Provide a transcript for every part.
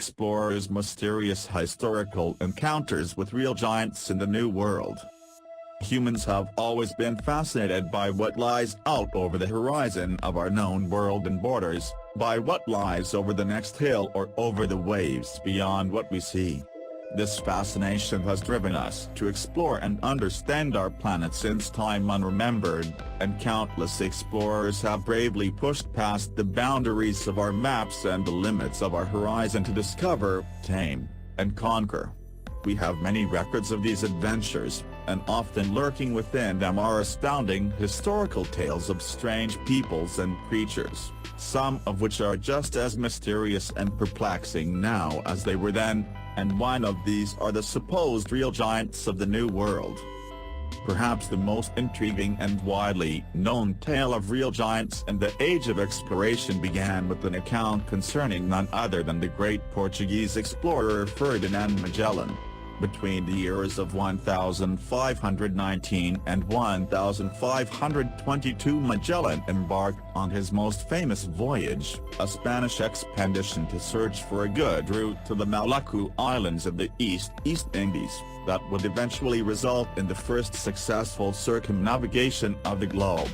explorer's mysterious historical encounters with real giants in the New World. Humans have always been fascinated by what lies out over the horizon of our known world and borders, by what lies over the next hill or over the waves beyond what we see. This fascination has driven us to explore and understand our planet since time unremembered, and countless explorers have bravely pushed past the boundaries of our maps and the limits of our horizon to discover, tame, and conquer. We have many records of these adventures, and often lurking within them are astounding historical tales of strange peoples and creatures, some of which are just as mysterious and perplexing now as they were then, and one of these are the supposed real giants of the New World. Perhaps the most intriguing and widely known tale of real giants in the age of exploration began with an account concerning none other than the great Portuguese explorer Ferdinand Magellan. Between the years of 1519 and 1522 Magellan embarked on his most famous voyage, a Spanish expedition to search for a good route to the Maluku Islands of the East Indies, that would eventually result in the first successful circumnavigation of the globe.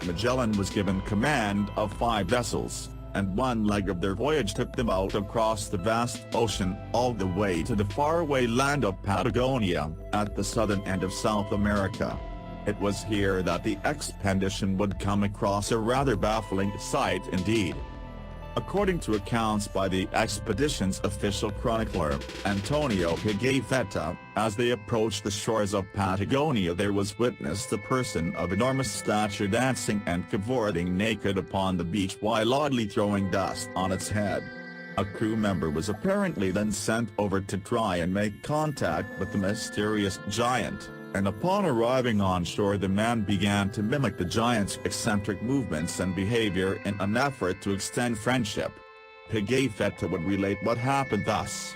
Magellan was given command of 5 vessels, and one leg of their voyage took them out across the vast ocean all the way to the faraway land of Patagonia, at the southern end of South America. It was here that the expedition would come across a rather baffling sight indeed. According to accounts by the expedition's official chronicler, Antonio Pigafetta, as they approached the shores of Patagonia there was witnessed a person of enormous stature dancing and cavorting naked upon the beach while oddly throwing dust on its head. A crew member was apparently then sent over to try and make contact with the mysterious giant, and upon arriving on shore the man began to mimic the giant's eccentric movements and behavior in an effort to extend friendship. Pigafetta would relate what happened thus.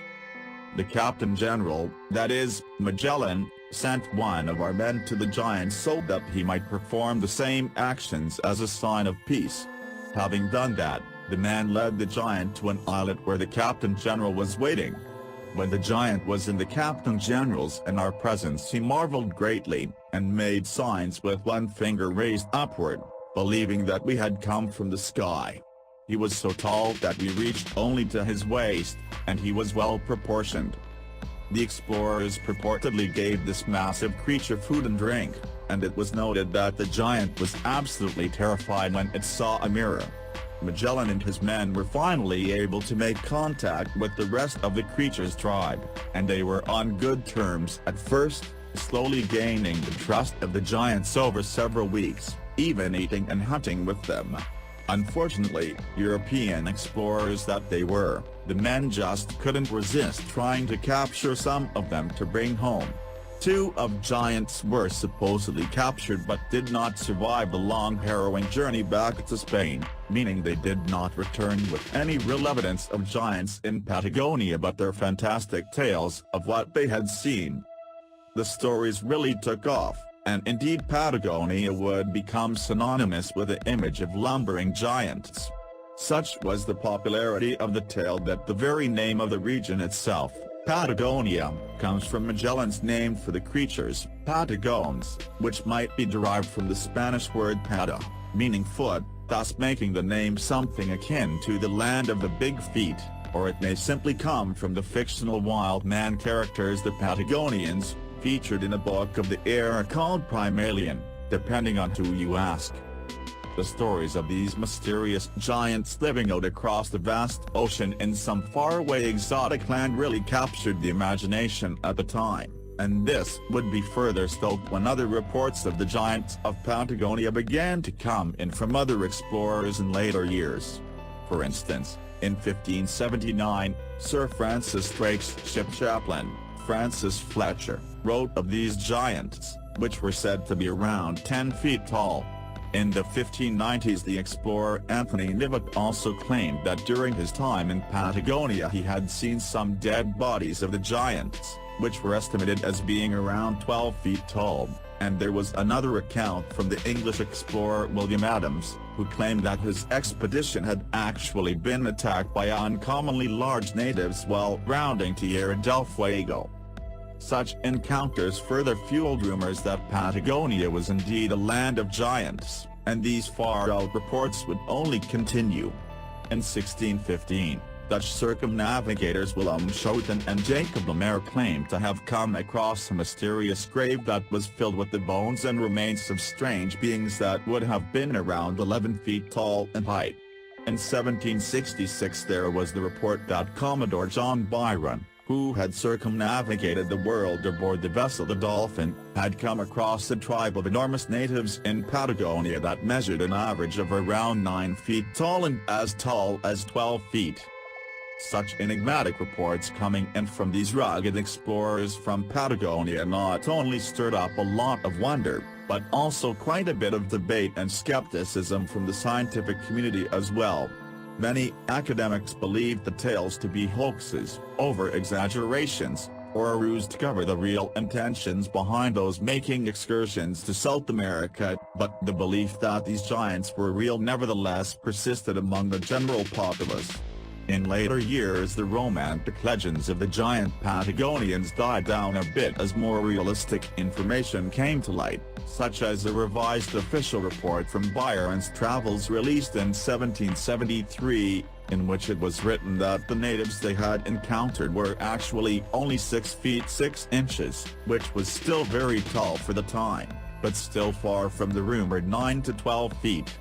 The Captain General, that is, Magellan, sent one of our men to the giant so that he might perform the same actions as a sign of peace. Having done that, the man led the giant to an islet where the Captain General was waiting. When the giant was in the Captain General's and our presence he marveled greatly, and made signs with one finger raised upward, believing that we had come from the sky. He was so tall that we reached only to his waist, and he was well proportioned. The explorers purportedly gave this massive creature food and drink, and it was noted that the giant was absolutely terrified when it saw a mirror. Magellan and his men were finally able to make contact with the rest of the creature's tribe, and they were on good terms at first, slowly gaining the trust of the giants over several weeks, even eating and hunting with them. Unfortunately, European explorers that they were, the men just couldn't resist trying to capture some of them to bring home. 2 of giants were supposedly captured but did not survive the long harrowing journey back to Spain, meaning they did not return with any real evidence of giants in Patagonia but their fantastic tales of what they had seen. The stories really took off, and indeed Patagonia would become synonymous with the image of lumbering giants. Such was the popularity of the tale that the very name of the region itself, Patagonia, comes from Magellan's name for the creatures, patagones, which might be derived from the Spanish word pata, meaning foot, thus making the name something akin to the land of the big feet, or it may simply come from the fictional wild man characters the Patagonians, featured in a book of the era called Primalion, depending on who you ask. The stories of these mysterious giants living out across the vast ocean in some faraway exotic land really captured the imagination at the time, and this would be further stoked when other reports of the giants of Patagonia began to come in from other explorers in later years. For instance, in 1579, Sir Francis Drake's ship chaplain, Francis Fletcher, wrote of these giants, which were said to be around 10 feet tall. In the 1590s the explorer Anthony Knivet also claimed that during his time in Patagonia he had seen some dead bodies of the giants, which were estimated as being around 12 feet tall, and there was another account from the English explorer William Adams, who claimed that his expedition had actually been attacked by uncommonly large natives while rounding Tierra del Fuego. Such encounters further fueled rumors that Patagonia was indeed a land of giants, and these far-out reports would only continue. In 1615, Dutch circumnavigators Willem Schouten and Jacob Lemaire claimed to have come across a mysterious grave that was filled with the bones and remains of strange beings that would have been around 11 feet tall in height. In 1766 there was the report that Commodore John Byron, who had circumnavigated the world aboard the vessel the Dolphin, had come across a tribe of enormous natives in Patagonia that measured an average of around 9 feet tall and as tall as 12 feet. Such enigmatic reports coming in from these rugged explorers from Patagonia not only stirred up a lot of wonder, but also quite a bit of debate and skepticism from the scientific community as well. Many academics believed the tales to be hoaxes, over-exaggerations, or a ruse to cover the real intentions behind those making excursions to South America, but the belief that these giants were real nevertheless persisted among the general populace. In later years the romantic legends of the giant Patagonians died down a bit as more realistic information came to light, such as a revised official report from Byron's travels released in 1773, in which it was written that the natives they had encountered were actually only 6 feet 6 inches, which was still very tall for the time, but still far from the rumored 9 to 12 feet.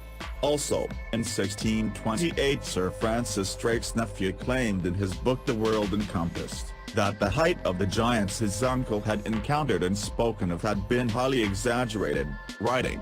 Also, in 1628 Sir Francis Drake's nephew claimed in his book The World Encompassed, that the height of the giants his uncle had encountered and spoken of had been highly exaggerated, writing,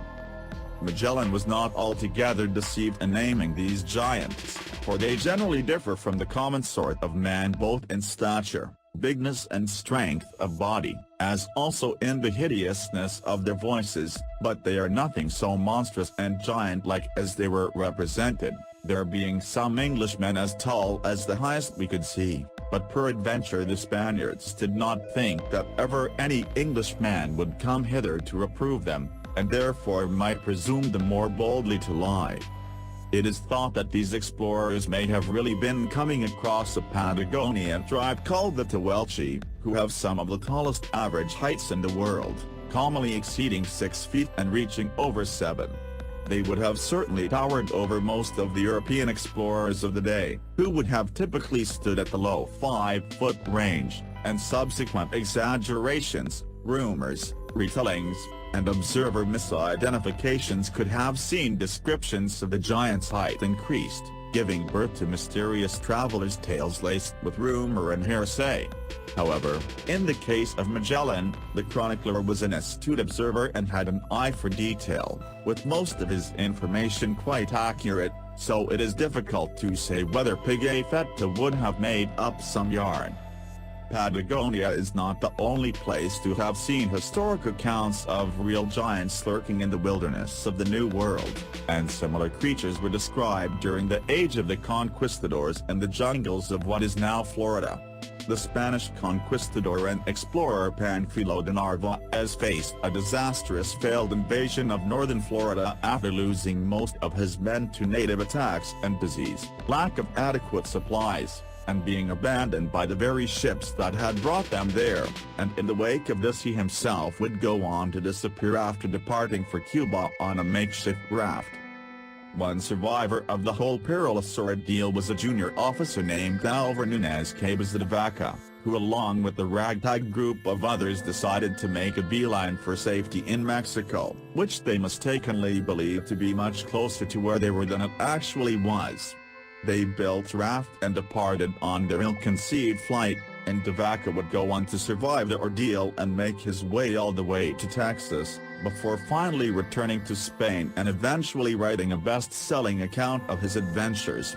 Magellan was not altogether deceived in naming these giants, for they generally differ from the common sort of man both in stature, bigness and strength of body, as also in the hideousness of their voices, but they are nothing so monstrous and giant-like as they were represented, there being some Englishmen as tall as the highest we could see, but peradventure the Spaniards did not think that ever any Englishman would come hither to reprove them, and therefore might presume the more boldly to lie. It is thought that these explorers may have really been coming across a Patagonian tribe called the Tehuelche, who have some of the tallest average heights in the world, commonly exceeding 6 feet and reaching over 7. They would have certainly towered over most of the European explorers of the day, who would have typically stood at the low 5-foot range, and subsequent exaggerations, rumors, retellings, and observer misidentifications could have seen descriptions of the giant's height increased, giving birth to mysterious travelers' tales laced with rumor and hearsay. However, in the case of Magellan, the chronicler was an astute observer and had an eye for detail, with most of his information quite accurate, so it is difficult to say whether Pigafetta would have made up some yarn. Patagonia is not the only place to have seen historic accounts of real giants lurking in the wilderness of the New World, and similar creatures were described during the age of the conquistadors in the jungles of what is now Florida. The Spanish conquistador and explorer Panfilo de Narvaez faced a disastrous failed invasion of northern Florida after losing most of his men to native attacks and disease, lack of adequate supplies, and being abandoned by the very ships that had brought them there, and in the wake of this he himself would go on to disappear after departing for Cuba on a makeshift raft. One survivor of the whole perilous ordeal was a junior officer named Alvar Nunez Cabeza de Vaca, who along with the ragtag group of others decided to make a beeline for safety in Mexico, which they mistakenly believed to be much closer to where they were than it actually was. They built a raft and departed on their ill-conceived flight, and de Vaca would go on to survive the ordeal and make his way all the way to Texas, before finally returning to Spain and eventually writing a best-selling account of his adventures.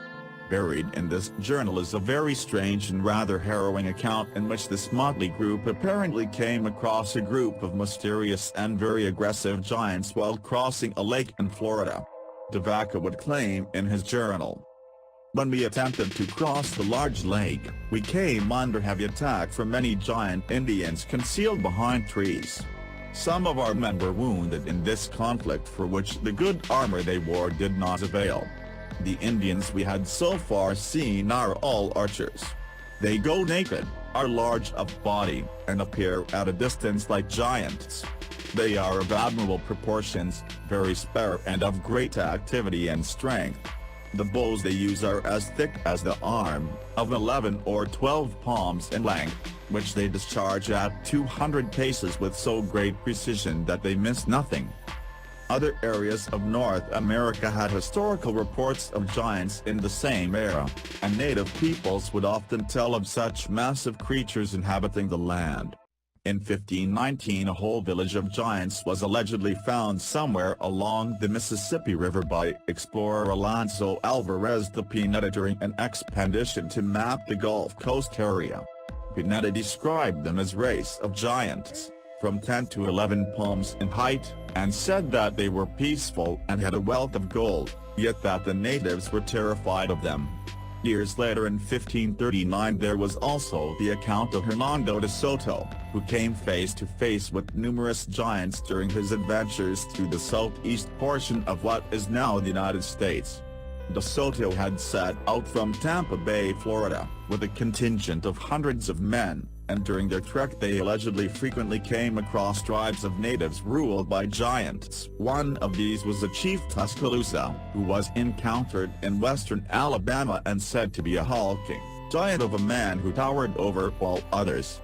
Buried in this journal is a very strange and rather harrowing account in which this motley group apparently came across a group of mysterious and very aggressive giants while crossing a lake in Florida. De Vaca would claim in his journal, When we attempted to cross the large lake, we came under heavy attack from many giant Indians concealed behind trees. Some of our men were wounded in this conflict, for which the good armor they wore did not avail. The Indians we had so far seen are all archers. They go naked, are large of body, and appear at a distance like giants. They are of admirable proportions, very spare and of great activity and strength. The bows they use are as thick as the arm, of 11 or 12 palms in length, which they discharge at 200 paces with so great precision that they miss nothing. Other areas of North America had historical reports of giants in the same era, and native peoples would often tell of such massive creatures inhabiting the land. In 1519 a whole village of giants was allegedly found somewhere along the Mississippi River by explorer Alonso Alvarez de Pineda during an expedition to map the Gulf Coast area. Pineda described them as race of giants, from 10 to 11 palms in height, and said that they were peaceful and had a wealth of gold, yet that the natives were terrified of them. Years later in 1539 there was also the account of Hernando de Soto, who came face to face with numerous giants during his adventures through the southeast portion of what is now the United States. De Soto had set out from Tampa Bay, Florida, with a contingent of hundreds of men, and during their trek they allegedly frequently came across tribes of natives ruled by giants. One of these was the chief Tuscaloosa, who was encountered in western Alabama and said to be a hulking giant of a man who towered over all others.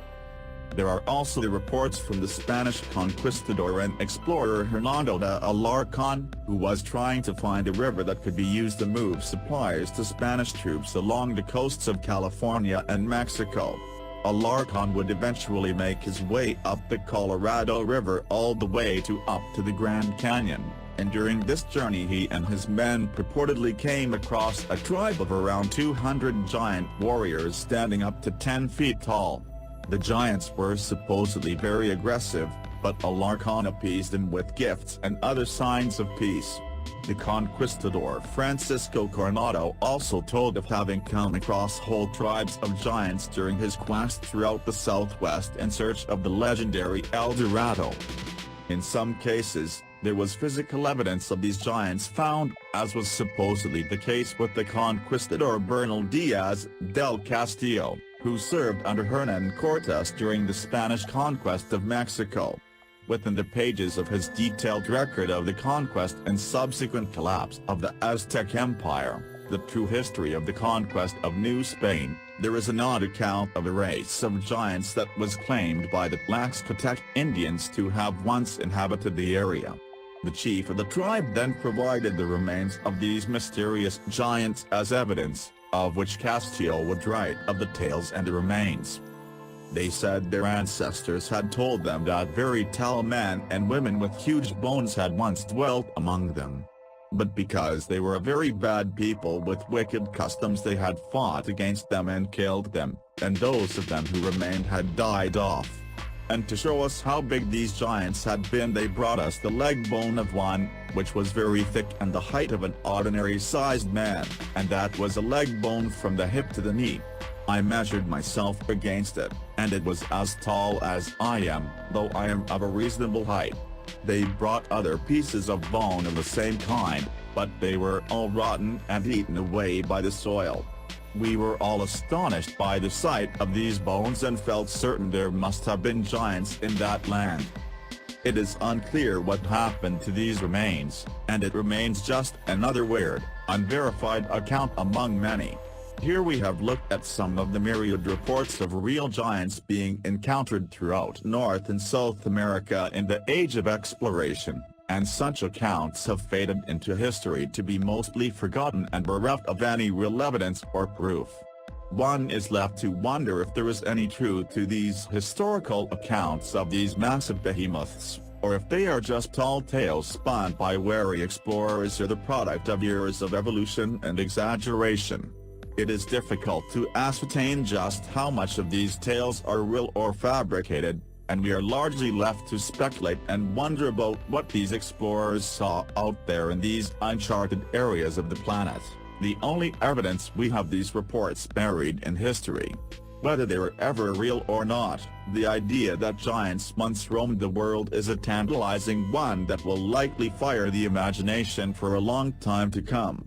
There are also the reports from the Spanish conquistador and explorer Hernando de Alarcon, who was trying to find a river that could be used to move supplies to Spanish troops along the coasts of California and Mexico. Alarcon would eventually make his way up the Colorado River all the way up to the Grand Canyon, and during this journey he and his men purportedly came across a tribe of around 200 giant warriors standing up to 10 feet tall. The giants were supposedly very aggressive, but Alarcon appeased them with gifts and other signs of peace. The conquistador Francisco Coronado also told of having come across whole tribes of giants during his quest throughout the Southwest in search of the legendary El Dorado. In some cases, there was physical evidence of these giants found, as was supposedly the case with the conquistador Bernal Diaz del Castillo, who served under Hernán Cortés during the Spanish conquest of Mexico. Within the pages of his detailed record of the conquest and subsequent collapse of the Aztec Empire, the true history of the conquest of New Spain, there is an odd account of a race of giants that was claimed by the Tlaxcatec Indians to have once inhabited the area. The chief of the tribe then provided the remains of these mysterious giants as evidence, of which Castillo would write of the tales and the remains. They said their ancestors had told them that very tall men and women with huge bones had once dwelt among them. But because they were a very bad people with wicked customs they had fought against them and killed them, and those of them who remained had died off. And to show us how big these giants had been they brought us the leg bone of one, which was very thick and the height of an ordinary-sized man, and that was a leg bone from the hip to the knee. I measured myself against it, and it was as tall as I am, though I am of a reasonable height. They brought other pieces of bone of the same kind, but they were all rotten and eaten away by the soil. We were all astonished by the sight of these bones and felt certain there must have been giants in that land. It is unclear what happened to these remains, and it remains just another weird, unverified account among many. Here we have looked at some of the myriad reports of real giants being encountered throughout North and South America in the age of exploration, and such accounts have faded into history to be mostly forgotten and bereft of any real evidence or proof. One is left to wonder if there is any truth to these historical accounts of these massive behemoths, or if they are just tall tales spun by wary explorers or the product of years of evolution and exaggeration. It is difficult to ascertain just how much of these tales are real or fabricated, and we are largely left to speculate and wonder about what these explorers saw out there in these uncharted areas of the planet. The only evidence we have these reports buried in history. Whether they were ever real or not, the idea that giants once roamed the world is a tantalizing one that will likely fire the imagination for a long time to come.